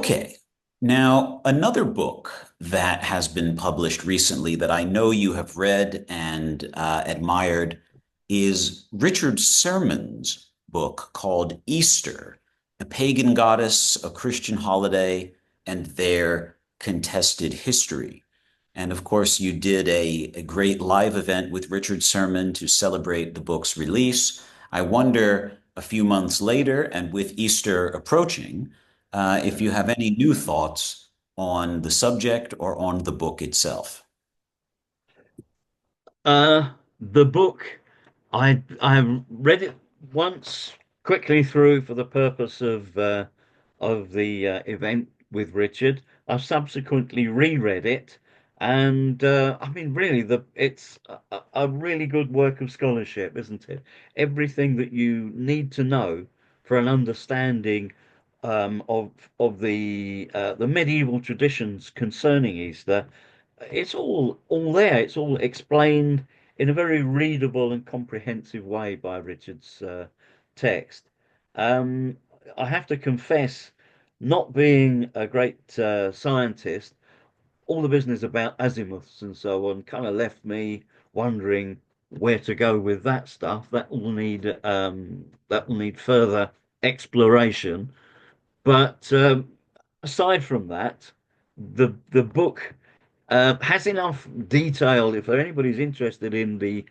Okay. Now, another book that has been published recently that I know you have read and admired is Richard Sermon's book called Easter, A Pagan Goddess, a Christian Holiday, and Their Contested History. And of course, you did a great live event with Richard Sermon to celebrate the book's release. I wonder, a few months later, and with Easter approaching, if you have any new thoughts on the subject or on the book itself. The book, I read it once quickly through for the purpose of the event with Richard. I've subsequently reread it, and I mean, really, it's a really good work of scholarship, isn't it? Everything that you need to know for an understanding of the medieval traditions concerning Easter. It's all there. It's all explained in a very readable and comprehensive way by Richard's text. Um, I have to confess, not being a great scientist, all the business about azimuths and so on kind of left me wondering where to go with that stuff. That will need further exploration. But aside from that, the book has enough detail. If anybody's interested in the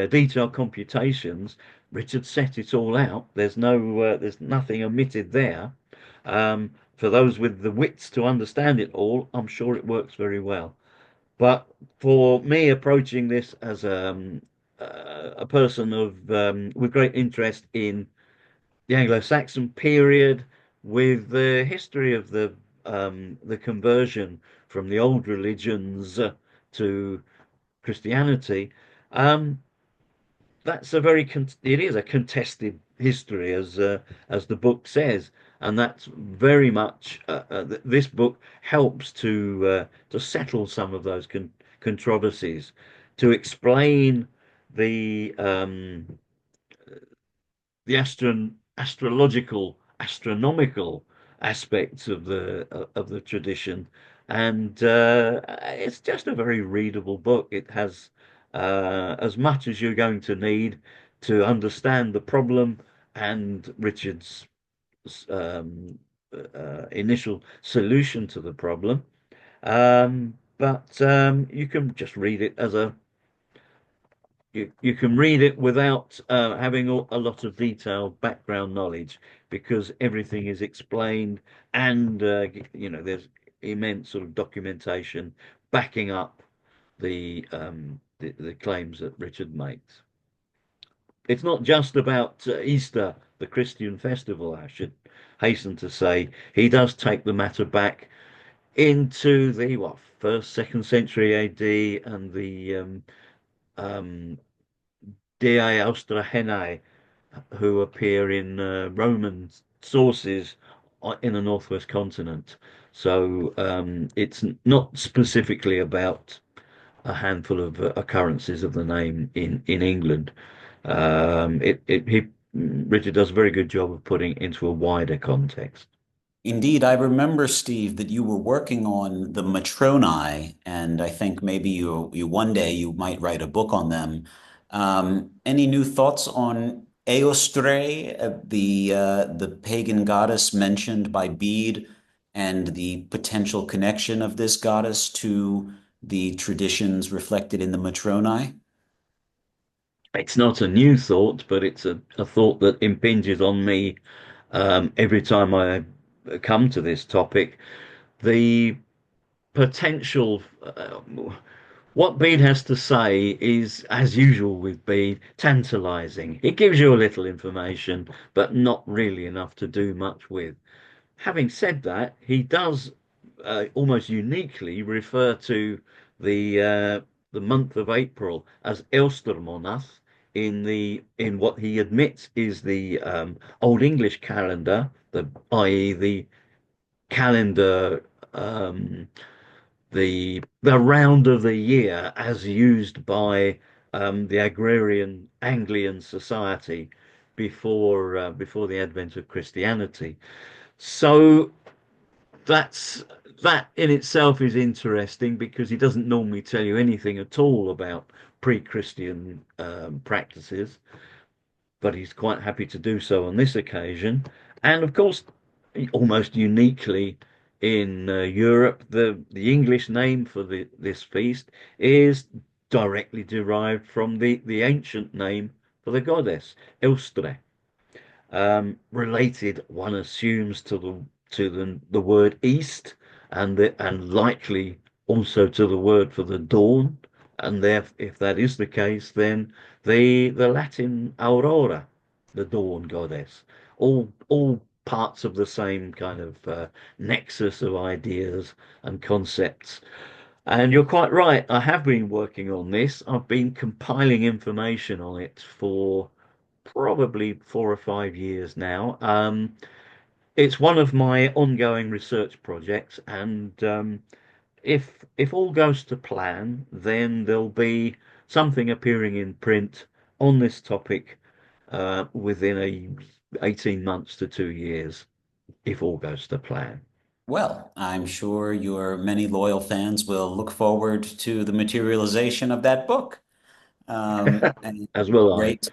detailed computations, Richard set it all out. There's nothing omitted there. For those with the wits to understand it all, I'm sure it works very well. But for me, approaching this as a person of with great interest in the Anglo-Saxon period, with the history of the conversion from the old religions to Christianity. Um, that's a it is a contested history, as the book says, and that's very much this book helps to settle some of those controversies, to explain the astrological, astronomical aspects of the tradition, and it's just a very readable book. It has as much as you're going to need to understand the problem and Richard's initial solution to the problem. But you can just read it as you can read it without having a lot of detailed background knowledge, because everything is explained, and there's immense sort of documentation backing up the claims that Richard makes. It's not just about Easter, the Christian festival, I should hasten to say. He does take the matter back into the first, second century AD, and the um, Dei EOSTRE who appear in Roman sources in the northwest continent. So it's not specifically about a handful of occurrences of the name in England. Richard does a very good job of putting it into a wider context. Indeed, I remember, Steve, that you were working on the Matroni, and I think maybe you one day you might write a book on them. Any new thoughts on EOSTRE, the pagan goddess mentioned by Bede, and the potential connection of this goddess to the traditions reflected in the Matroni? It's not a new thought, but it's a thought that impinges on me every time I come to this topic. The potential, what Bede has to say is, as usual with Bede, tantalizing. It gives you a little information, but not really enough to do much with. Having said that, he does almost uniquely refer to the month of April as Elstermonath in what he admits is the Old English calendar, i.e. the calendar, um, the round of the year as used by the agrarian Anglian society before the advent of Christianity. So that's that in itself is interesting because he doesn't normally tell you anything at all about pre-Christian practices, but he's quite happy to do so on this occasion. And of course, almost uniquely in Europe, the English name for this feast is directly derived from the ancient name for the goddess, EOSTRE. Related, one assumes to the word east, and likely also to the word for the dawn, and there, if that is the case, then the Latin aurora, the dawn goddess, all parts of the same kind of nexus of ideas and concepts. And you're quite right. I have been working on this. I've been compiling information on it for probably 4 or 5 years now. It's one of my ongoing research projects, and if all goes to plan, then there'll be something appearing in print on this topic within 18 months to 2 years, if all goes to plan. Well, I'm sure your many loyal fans will look forward to the materialization of that book. And As will I. great.